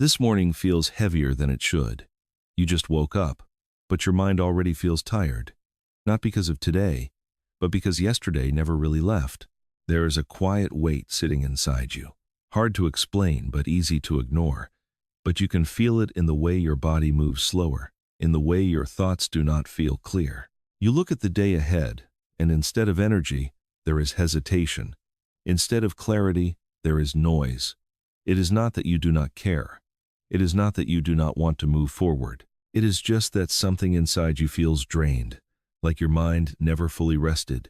This morning feels heavier than it should. You just woke up, but your mind already feels tired. Not because of today, but because yesterday never really left. There is a quiet weight sitting inside you. Hard to explain, but easy to ignore. But you can feel it in the way your body moves slower, in the way your thoughts do not feel clear. You look at the day ahead, and instead of energy, there is hesitation. Instead of clarity, there is noise. It is not that you do not care. It is not that you do not want to move forward. It is just that something inside you feels drained, like your mind never fully rested,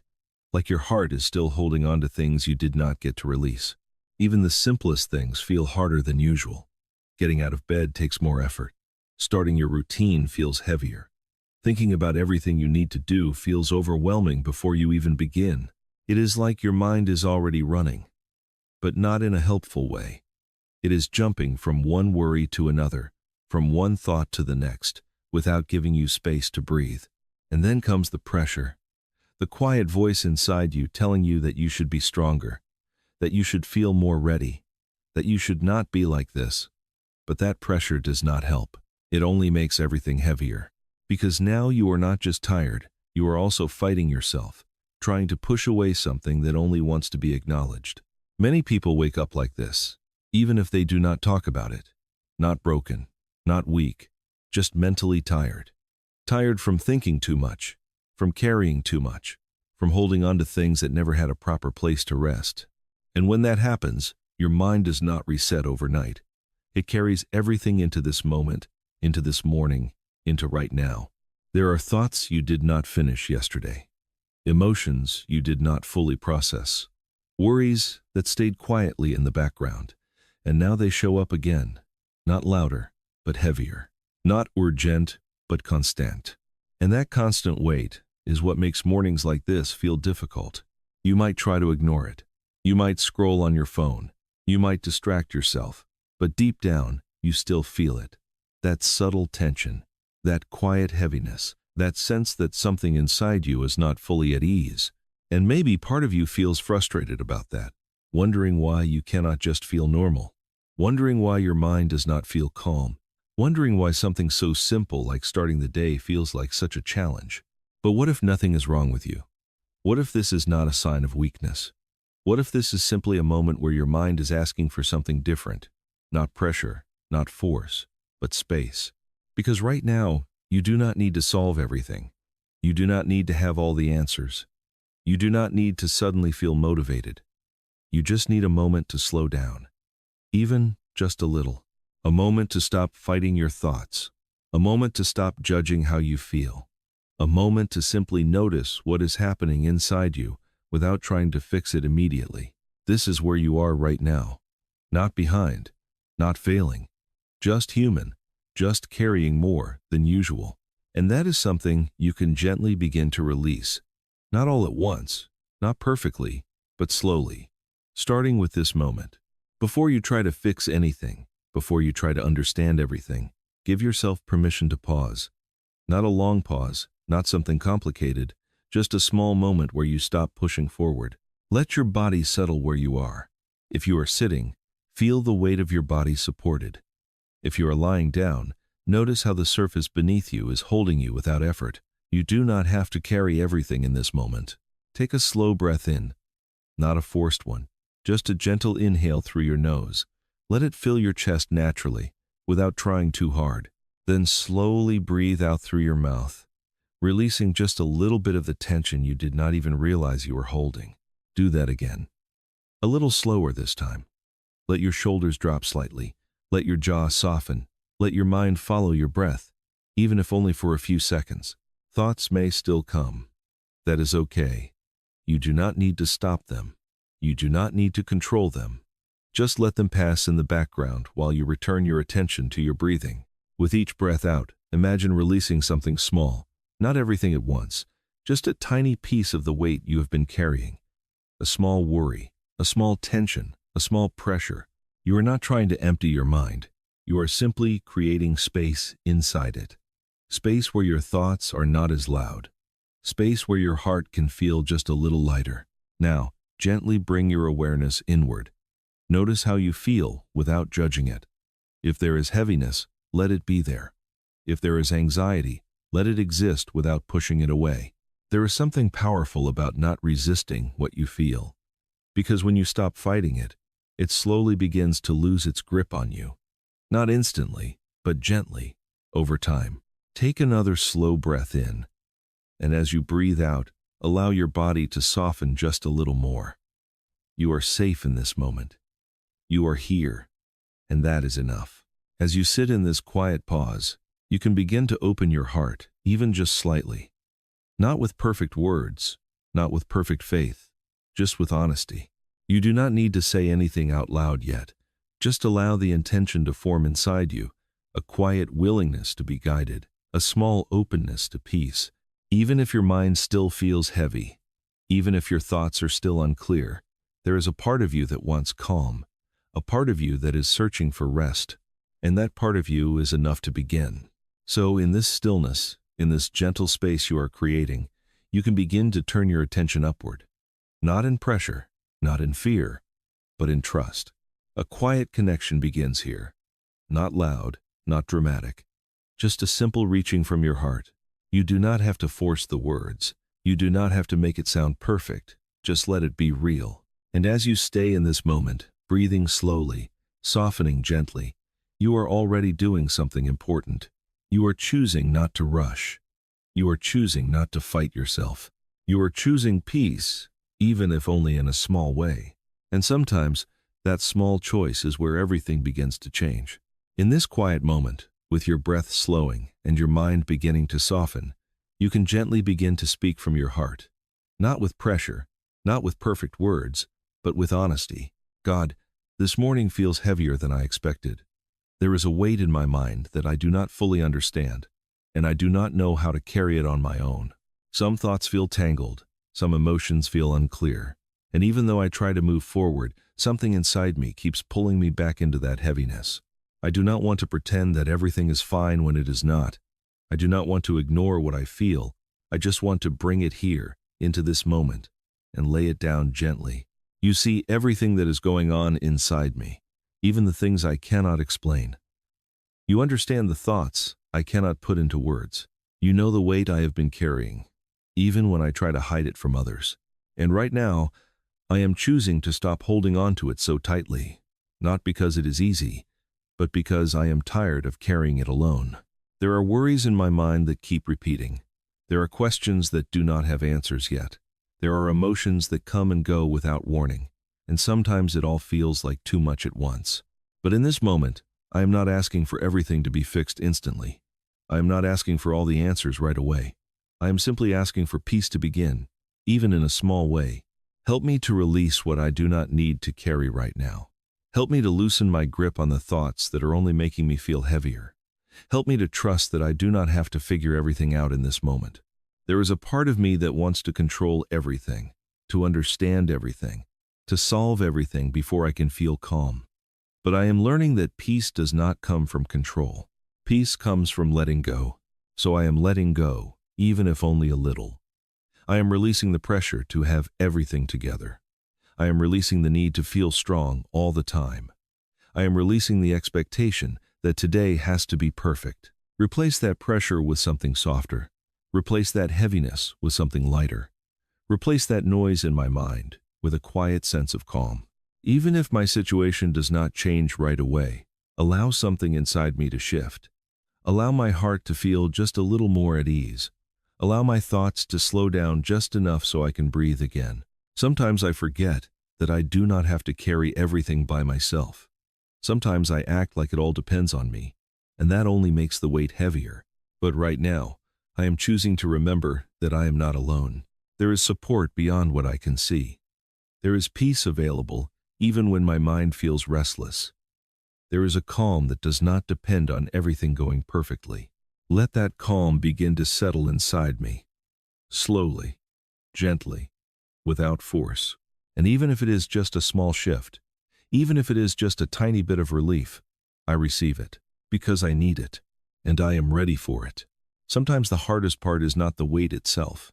like your heart is still holding on to things you did not get to release. Even the simplest things feel harder than usual. Getting out of bed takes more effort. Starting your routine feels heavier. Thinking about everything you need to do feels overwhelming before you even begin. It is like your mind is already running, but not in a helpful way. It is jumping from one worry to another, from one thought to the next, without giving you space to breathe. And then comes the pressure. The quiet voice inside you telling you that you should be stronger, that you should feel more ready, that you should not be like this. But that pressure does not help. It only makes everything heavier. Because now you are not just tired, you are also fighting yourself, trying to push away something that only wants to be acknowledged. Many people wake up like this, even if they do not talk about it. Not broken, not weak, just mentally tired. Tired from thinking too much, from carrying too much, from holding on to things that never had a proper place to rest. And when that happens, your mind does not reset overnight. It carries everything into this moment, into this morning, into right now. There are thoughts you did not finish yesterday, emotions you did not fully process, worries that stayed quietly in the background, and now they show up again, not louder, but heavier, not urgent, but constant. And that constant weight is what makes mornings like this feel difficult. You might try to ignore it. You might scroll on your phone. You might distract yourself, but deep down, you still feel it. That subtle tension, that quiet heaviness, that sense that something inside you is not fully at ease. And maybe part of you feels frustrated about that, wondering why you cannot just feel normal, wondering why your mind does not feel calm, wondering why something so simple like starting the day feels like such a challenge. But what if nothing is wrong with you? What if this is not a sign of weakness? What if this is simply a moment where your mind is asking for something different? Not pressure, not force, but space. Because right now, you do not need to solve everything. You do not need to have all the answers. You do not need to suddenly feel motivated. You just need a moment to slow down. Even just a little. A moment to stop fighting your thoughts. A moment to stop judging how you feel. A moment to simply notice what is happening inside you without trying to fix it immediately. This is where you are right now. Not behind, not failing, just human, just carrying more than usual. And that is something you can gently begin to release. Not all at once, not perfectly, but slowly. Starting with this moment. Before you try to fix anything, before you try to understand everything, give yourself permission to pause. Not a long pause, not something complicated, just a small moment where you stop pushing forward. Let your body settle where you are. If you are sitting, feel the weight of your body supported. If you are lying down, notice how the surface beneath you is holding you without effort. You do not have to carry everything in this moment. Take a slow breath in, not a forced one, just a gentle inhale through your nose. Let it fill your chest naturally, without trying too hard. Then slowly breathe out through your mouth, releasing just a little bit of the tension you did not even realize you were holding. Do that again. A little slower this time. Let your shoulders drop slightly. Let your jaw soften. Let your mind follow your breath, even if only for a few seconds. Thoughts may still come. That is okay. You do not need to stop them. You do not need to control them. Just let them pass in the background while you return your attention to your breathing. With each breath out, imagine releasing something small, not everything at once, just a tiny piece of the weight you have been carrying. A small worry, a small tension, a small pressure. You are not trying to empty your mind. You are simply creating space inside it. Space where your thoughts are not as loud. Space where your heart can feel just a little lighter. Now, gently bring your awareness inward. Notice how you feel without judging it. If there is heaviness, let it be there. If there is anxiety, let it exist without pushing it away. There is something powerful about not resisting what you feel, because when you stop fighting it, it slowly begins to lose its grip on you. Not instantly, but gently, over time. Take another slow breath in, and as you breathe out, allow your body to soften just a little more. You are safe in this moment. You are here, and that is enough. As you sit in this quiet pause, you can begin to open your heart, even just slightly. Not with perfect words, not with perfect faith, just with honesty. You do not need to say anything out loud yet. Just allow the intention to form inside you, a quiet willingness to be guided, a small openness to peace. Even if your mind still feels heavy, even if your thoughts are still unclear, there is a part of you that wants calm, a part of you that is searching for rest, and that part of you is enough to begin. So in this stillness, in this gentle space you are creating, you can begin to turn your attention upward. Not in pressure, not in fear, but in trust. A quiet connection begins here. Not loud, not dramatic. Just a simple reaching from your heart. You do not have to force the words. You do not have to make it sound perfect. Just let it be real. And as you stay in this moment, breathing slowly, softening gently, you are already doing something important. You are choosing not to rush. You are choosing not to fight yourself. You are choosing peace, even if only in a small way. And sometimes, that small choice is where everything begins to change. In this quiet moment, with your breath slowing and your mind beginning to soften, you can gently begin to speak from your heart. Not with pressure, not with perfect words, but with honesty. God, this morning feels heavier than I expected. There is a weight in my mind that I do not fully understand, and I do not know how to carry it on my own. Some thoughts feel tangled, some emotions feel unclear, and even though I try to move forward, something inside me keeps pulling me back into that heaviness. I do not want to pretend that everything is fine when it is not. I do not want to ignore what I feel. I just want to bring it here, into this moment, and lay it down gently. You see everything that is going on inside me, even the things I cannot explain. You understand the thoughts I cannot put into words. You know the weight I have been carrying, even when I try to hide it from others. And right now, I am choosing to stop holding on to it so tightly, not because it is easy, but because I am tired of carrying it alone. There are worries in my mind that keep repeating. There are questions that do not have answers yet. There are emotions that come and go without warning, and sometimes it all feels like too much at once. But in this moment, I am not asking for everything to be fixed instantly. I am not asking for all the answers right away. I am simply asking for peace to begin, even in a small way. Help me to release what I do not need to carry right now. Help me to loosen my grip on the thoughts that are only making me feel heavier. Help me to trust that I do not have to figure everything out in this moment. There is a part of me that wants to control everything, to understand everything, to solve everything before I can feel calm. But I am learning that peace does not come from control. Peace comes from letting go. So I am letting go, even if only a little. I am releasing the pressure to have everything together. I am releasing the need to feel strong all the time. I am releasing the expectation that today has to be perfect. Replace that pressure with something softer. Replace that heaviness with something lighter. Replace that noise in my mind with a quiet sense of calm. Even if my situation does not change right away, allow something inside me to shift. Allow my heart to feel just a little more at ease. Allow my thoughts to slow down just enough so I can breathe again. Sometimes I forget that I do not have to carry everything by myself. Sometimes I act like it all depends on me, and that only makes the weight heavier. But right now, I am choosing to remember that I am not alone. There is support beyond what I can see. There is peace available even when my mind feels restless. There is a calm that does not depend on everything going perfectly. Let that calm begin to settle inside me. Slowly, gently, without force. And even if it is just a small shift, even if it is just a tiny bit of relief, I receive it because I need it, and I am ready for it. Sometimes the hardest part is not the weight itself,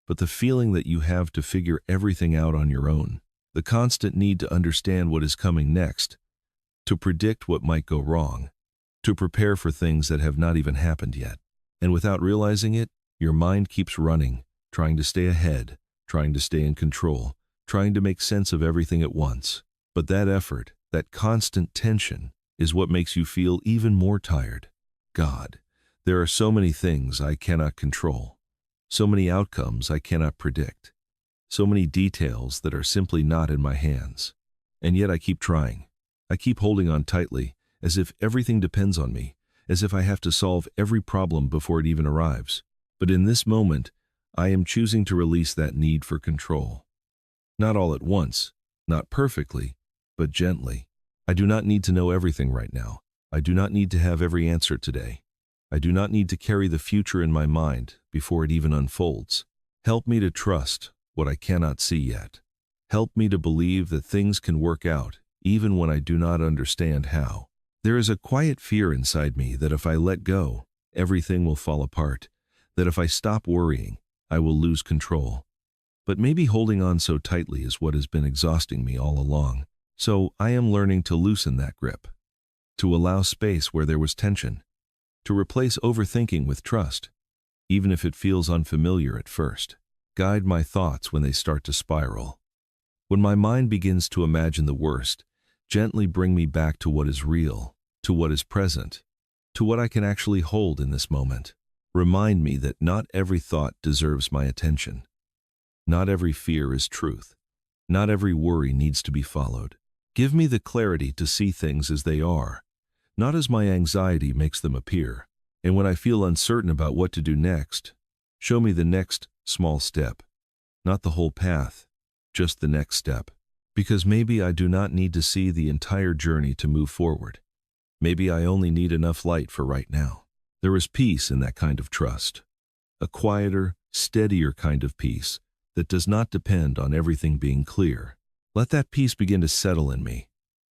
but the feeling that you have to figure everything out on your own, the constant need to understand what is coming next, to predict what might go wrong, to prepare for things that have not even happened yet. And without realizing it, your mind keeps running, trying to stay ahead, trying to stay in control, trying to make sense of everything at once. But that effort, that constant tension, is what makes you feel even more tired. God, there are so many things I cannot control, so many outcomes I cannot predict, so many details that are simply not in my hands. And yet I keep trying. I keep holding on tightly, as if everything depends on me, as if I have to solve every problem before it even arrives. But in this moment, I am choosing to release that need for control. Not all at once, not perfectly, but gently. I do not need to know everything right now. I do not need to have every answer today. I do not need to carry the future in my mind before it even unfolds. Help me to trust what I cannot see yet. Help me to believe that things can work out even when I do not understand how. There is a quiet fear inside me that if I let go, everything will fall apart, that if I stop worrying, I will lose control. But maybe holding on so tightly is what has been exhausting me all along. So I am learning to loosen that grip, to allow space where there was tension, to replace overthinking with trust, even if it feels unfamiliar at first. Guide my thoughts when they start to spiral. When my mind begins to imagine the worst, gently bring me back to what is real, to what is present, to what I can actually hold in this moment. Remind me that not every thought deserves my attention. Not every fear is truth. Not every worry needs to be followed. Give me the clarity to see things as they are, not as my anxiety makes them appear. And when I feel uncertain about what to do next, show me the next small step, not the whole path, just the next step. Because maybe I do not need to see the entire journey to move forward. Maybe I only need enough light for right now. There is peace in that kind of trust, a quieter, steadier kind of peace that does not depend on everything being clear. Let that peace begin to settle in me,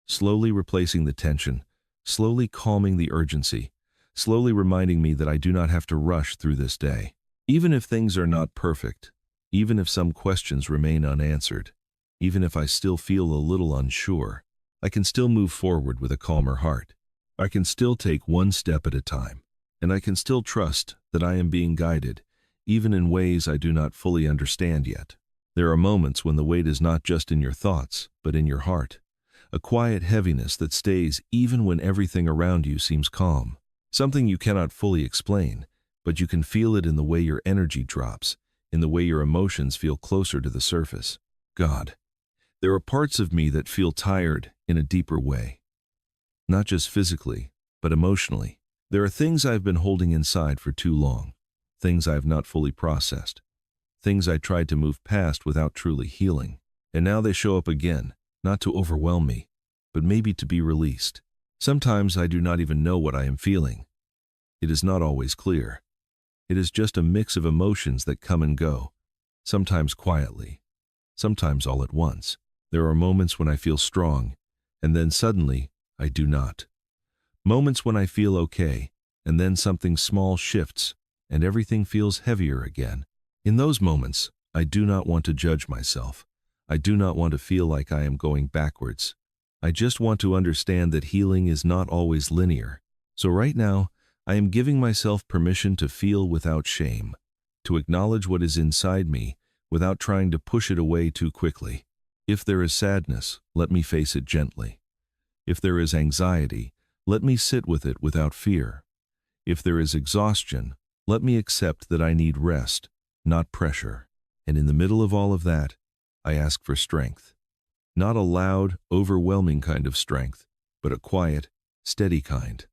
slowly replacing the tension, slowly calming the urgency, slowly reminding me that I do not have to rush through this day. Even if things are not perfect, even if some questions remain unanswered, even if I still feel a little unsure, I can still move forward with a calmer heart. I can still take one step at a time, and I can still trust that I am being guided, even in ways I do not fully understand yet. There are moments when the weight is not just in your thoughts, but in your heart, a quiet heaviness that stays even when everything around you seems calm. Something you cannot fully explain, but you can feel it in the way your energy drops, in the way your emotions feel closer to the surface. God, there are parts of me that feel tired in a deeper way. Not just physically, but emotionally. There are things I've been holding inside for too long, things I have not fully processed, things I tried to move past without truly healing. And now they show up again, not to overwhelm me, but maybe to be released. Sometimes I do not even know what I am feeling. It is not always clear. It is just a mix of emotions that come and go, sometimes quietly, sometimes all at once. There are moments when I feel strong, and then suddenly I do not. Moments when I feel okay, and then something small shifts, and everything feels heavier again. In those moments, I do not want to judge myself. I do not want to feel like I am going backwards. I just want to understand that healing is not always linear. So right now, I am giving myself permission to feel without shame, to acknowledge what is inside me without trying to push it away too quickly. If there is sadness, let me face it gently. If there is anxiety, let me sit with it without fear. If there is exhaustion, let me accept that I need rest, not pressure. And in the middle of all of that, I ask for strength. Not a loud, overwhelming kind of strength, but a quiet, steady kind.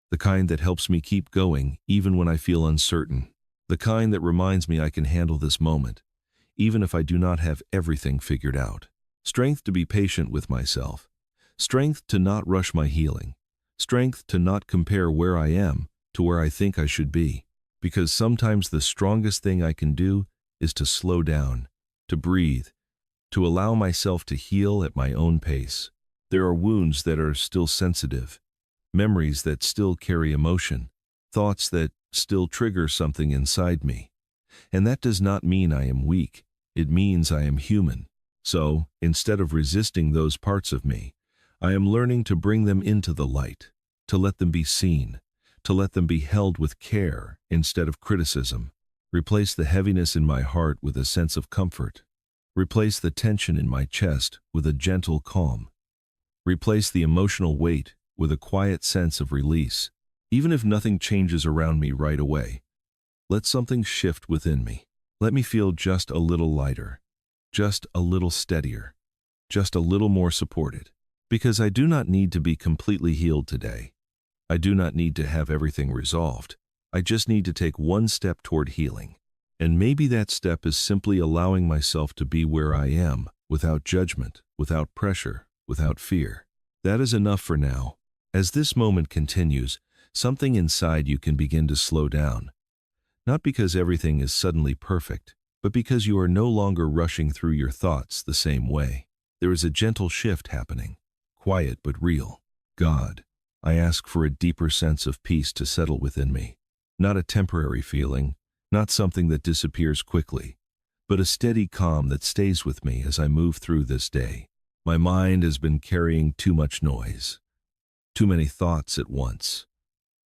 The kind that helps me keep going even when I feel uncertain. The kind that reminds me I can handle this moment, even if I do not have everything figured out. Strength to be patient with myself. Strength to not rush my healing. Strength to not compare where I am to where I think I should be. Because sometimes the strongest thing I can do is to slow down, to breathe, to allow myself to heal at my own pace. There are wounds that are still sensitive, memories that still carry emotion, thoughts that still trigger something inside me. And that does not mean I am weak. It means I am human. So, instead of resisting those parts of me, I am learning to bring them into the light, to let them be seen, to let them be held with care instead of criticism. Replace the heaviness in my heart with a sense of comfort. Replace the tension in my chest with a gentle calm. Replace the emotional weight with a quiet sense of release. Even if nothing changes around me right away, let something shift within me. Let me feel just a little lighter, just a little steadier, just a little more supported. Because I do not need to be completely healed today. I do not need to have everything resolved. I just need to take one step toward healing. And maybe that step is simply allowing myself to be where I am, without judgment, without pressure, without fear. That is enough for now. As this moment continues, something inside you can begin to slow down. Not because everything is suddenly perfect, but because you are no longer rushing through your thoughts the same way. There is a gentle shift happening, quiet but real. God, I ask for a deeper sense of peace to settle within me. Not a temporary feeling, not something that disappears quickly, but a steady calm that stays with me as I move through this day. My mind has been carrying too much noise, too many thoughts at once,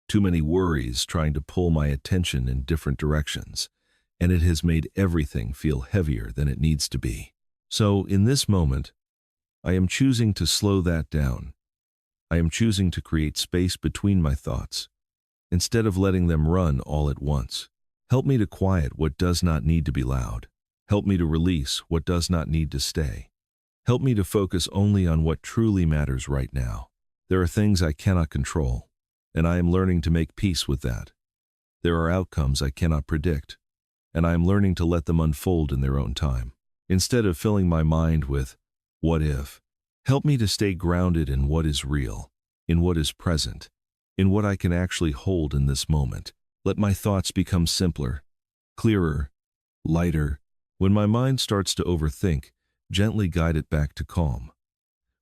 too many worries trying to pull my attention in different directions, and it has made everything feel heavier than it needs to be. So, in this moment, I am choosing to slow that down. I am choosing to create space between my thoughts, instead of letting them run all at once. Help me to quiet what does not need to be loud. Help me to release what does not need to stay. Help me to focus only on what truly matters right now. There are things I cannot control, and I am learning to make peace with that. There are outcomes I cannot predict, and I am learning to let them unfold in their own time. Instead of filling my mind with, what if? Help me to stay grounded in what is real, in what is present, in what I can actually hold in this moment. Let my thoughts become simpler, clearer, lighter. When my mind starts to overthink, gently guide it back to calm.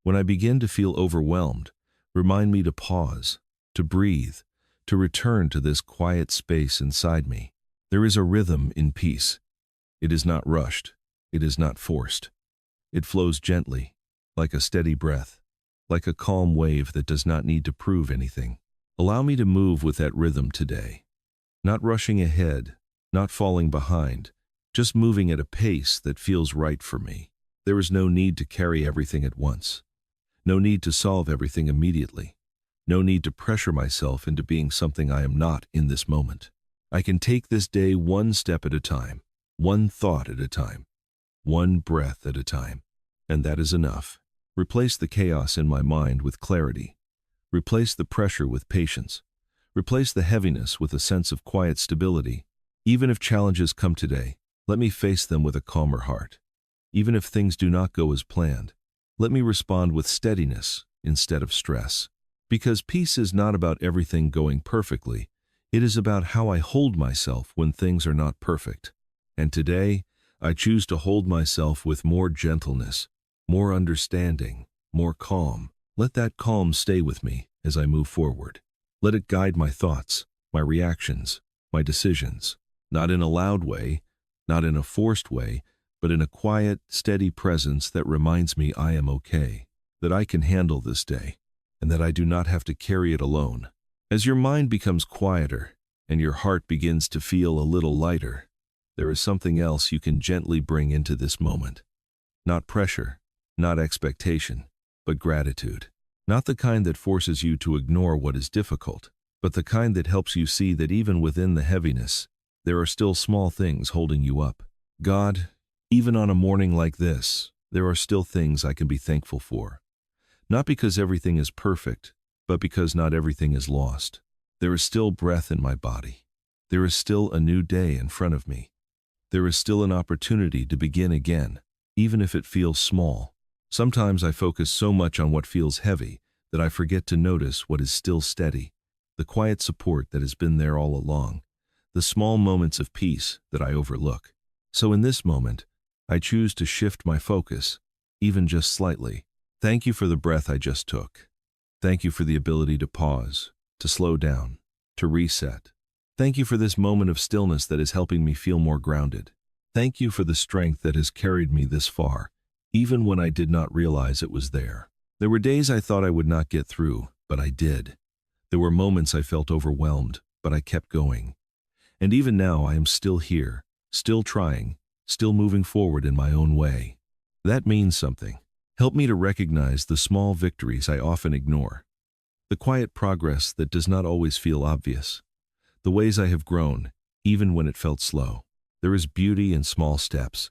When I begin to feel overwhelmed, remind me to pause, to breathe, to return to this quiet space inside me. There is a rhythm in peace. It is not rushed. It is not forced. It flows gently, like a steady breath, like a calm wave that does not need to prove anything. Allow me to move with that rhythm today. Not rushing ahead, not falling behind, just moving at a pace that feels right for me. There is no need to carry everything at once. No need to solve everything immediately. No need to pressure myself into being something I am not in this moment. I can take this day one step at a time, one thought at a time, one breath at a time. And that is enough. Replace the chaos in my mind with clarity. Replace the pressure with patience. Replace the heaviness with a sense of quiet stability. Even if challenges come today, let me face them with a calmer heart. Even if things do not go as planned, let me respond with steadiness instead of stress. Because peace is not about everything going perfectly. It is about how I hold myself when things are not perfect. And today, I choose to hold myself with more gentleness, more understanding, more calm. Let that calm stay with me as I move forward. Let it guide my thoughts, my reactions, my decisions. Not in a loud way, not in a forced way, but in a quiet, steady presence that reminds me I am okay, that I can handle this day, and that I do not have to carry it alone. As your mind becomes quieter and your heart begins to feel a little lighter, there is something else you can gently bring into this moment. Not pressure, not expectation, but gratitude. Not the kind that forces you to ignore what is difficult, but the kind that helps you see that even within the heaviness, there are still small things holding you up. God, even on a morning like this, there are still things I can be thankful for. Not because everything is perfect, but because not everything is lost. There is still breath in my body. There is still a new day in front of me. There is still an opportunity to begin again, even if it feels small. Sometimes I focus so much on what feels heavy that I forget to notice what is still steady, the quiet support that has been there all along, the small moments of peace that I overlook. So in this moment, I choose to shift my focus, even just slightly. Thank you for the breath I just took. Thank you for the ability to pause, to slow down, to reset. Thank you for this moment of stillness that is helping me feel more grounded. Thank you for the strength that has carried me this far, even when I did not realize it was there. There were days I thought I would not get through, but I did. There were moments I felt overwhelmed, but I kept going. And even now I am still here, still trying, still moving forward in my own way. That means something. Help me to recognize the small victories I often ignore. The quiet progress that does not always feel obvious. The ways I have grown, even when it felt slow. There is beauty in small steps.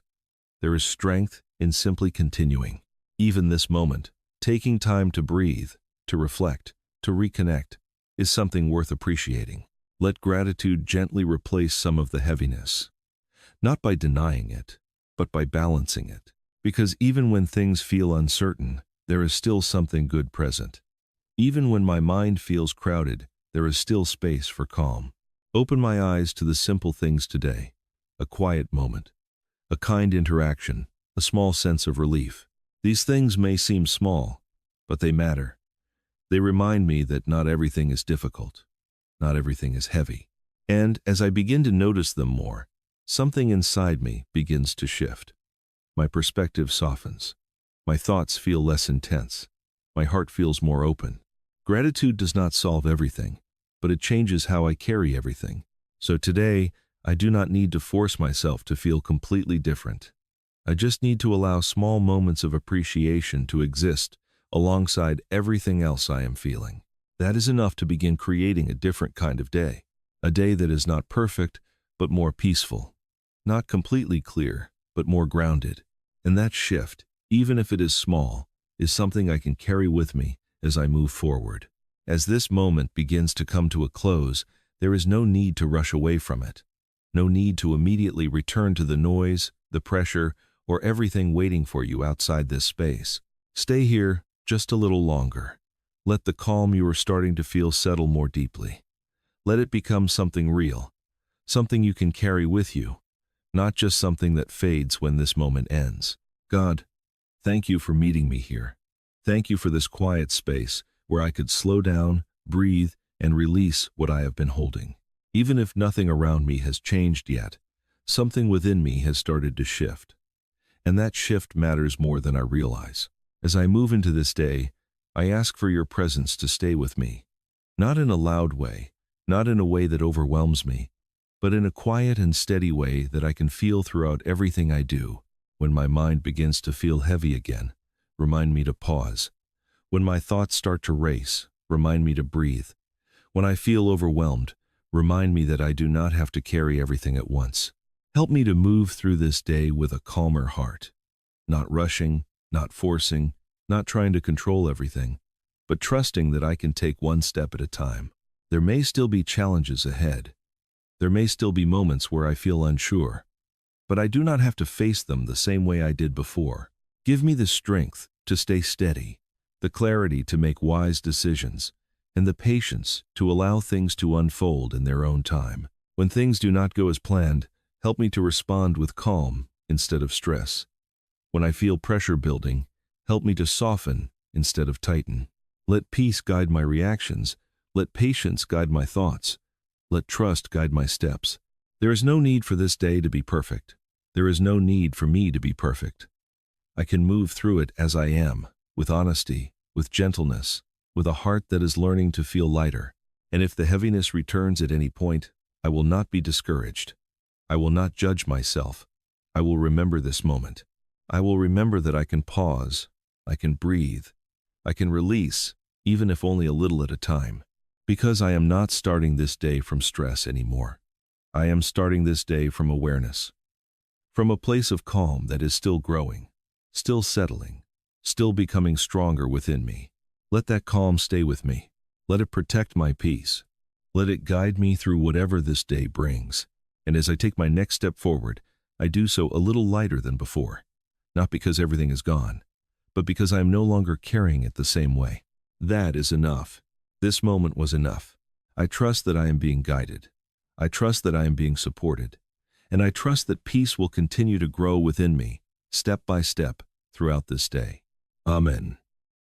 There is strength in simply continuing. Even this moment, taking time to breathe, to reflect, to reconnect, is something worth appreciating. Let gratitude gently replace some of the heaviness. Not by denying it, but by balancing it. Because even when things feel uncertain, there is still something good present. Even when my mind feels crowded, there is still space for calm. Open my eyes to the simple things today. A quiet moment, a kind interaction, a small sense of relief. These things may seem small, but they matter. They remind me that not everything is difficult. Not everything is heavy. And as I begin to notice them more, something inside me begins to shift. My perspective softens. My thoughts feel less intense. My heart feels more open. Gratitude does not solve everything, but it changes how I carry everything. So today, I do not need to force myself to feel completely different. I just need to allow small moments of appreciation to exist alongside everything else I am feeling. That is enough to begin creating a different kind of day. A day that is not perfect, but more peaceful. Not completely clear, but more grounded. And that shift, even if it is small, is something I can carry with me as I move forward. As this moment begins to come to a close, there is no need to rush away from it. No need to immediately return to the noise, the pressure, or everything waiting for you outside this space. Stay here just a little longer. Let the calm you are starting to feel settle more deeply. Let it become something real, something you can carry with you, not just something that fades when this moment ends. God, thank you for meeting me here. Thank you for this quiet space where I could slow down, breathe, and release what I have been holding. Even if nothing around me has changed yet, something within me has started to shift. And that shift matters more than I realize. As I move into this day, I ask for your presence to stay with me. Not in a loud way, not in a way that overwhelms me, but in a quiet and steady way that I can feel throughout everything I do. When my mind begins to feel heavy again, remind me to pause. When my thoughts start to race, remind me to breathe. When I feel overwhelmed, remind me that I do not have to carry everything at once. Help me to move through this day with a calmer heart. Not rushing, not forcing, not trying to control everything, but trusting that I can take one step at a time. There may still be challenges ahead. There may still be moments where I feel unsure, but I do not have to face them the same way I did before. Give me the strength to stay steady, the clarity to make wise decisions, and the patience to allow things to unfold in their own time. When things do not go as planned, help me to respond with calm instead of stress. When I feel pressure building, help me to soften instead of tighten. Let peace guide my reactions. Let patience guide my thoughts. Let trust guide my steps. There is no need for this day to be perfect. There is no need for me to be perfect. I can move through it as I am, with honesty, with gentleness, with a heart that is learning to feel lighter. And if the heaviness returns at any point, I will not be discouraged. I will not judge myself. I will remember this moment. I will remember that I can pause, I can breathe, I can release, even if only a little at a time. Because I am not starting this day from stress anymore. I am starting this day from awareness. From a place of calm that is still growing, still settling, still becoming stronger within me. Let that calm stay with me. Let it protect my peace. Let it guide me through whatever this day brings. And as I take my next step forward, I do so a little lighter than before. Not because everything is gone, but because I am no longer carrying it the same way. That is enough. This moment was enough. I trust that I am being guided. I trust that I am being supported. And I trust that peace will continue to grow within me, step by step, throughout this day. Amen.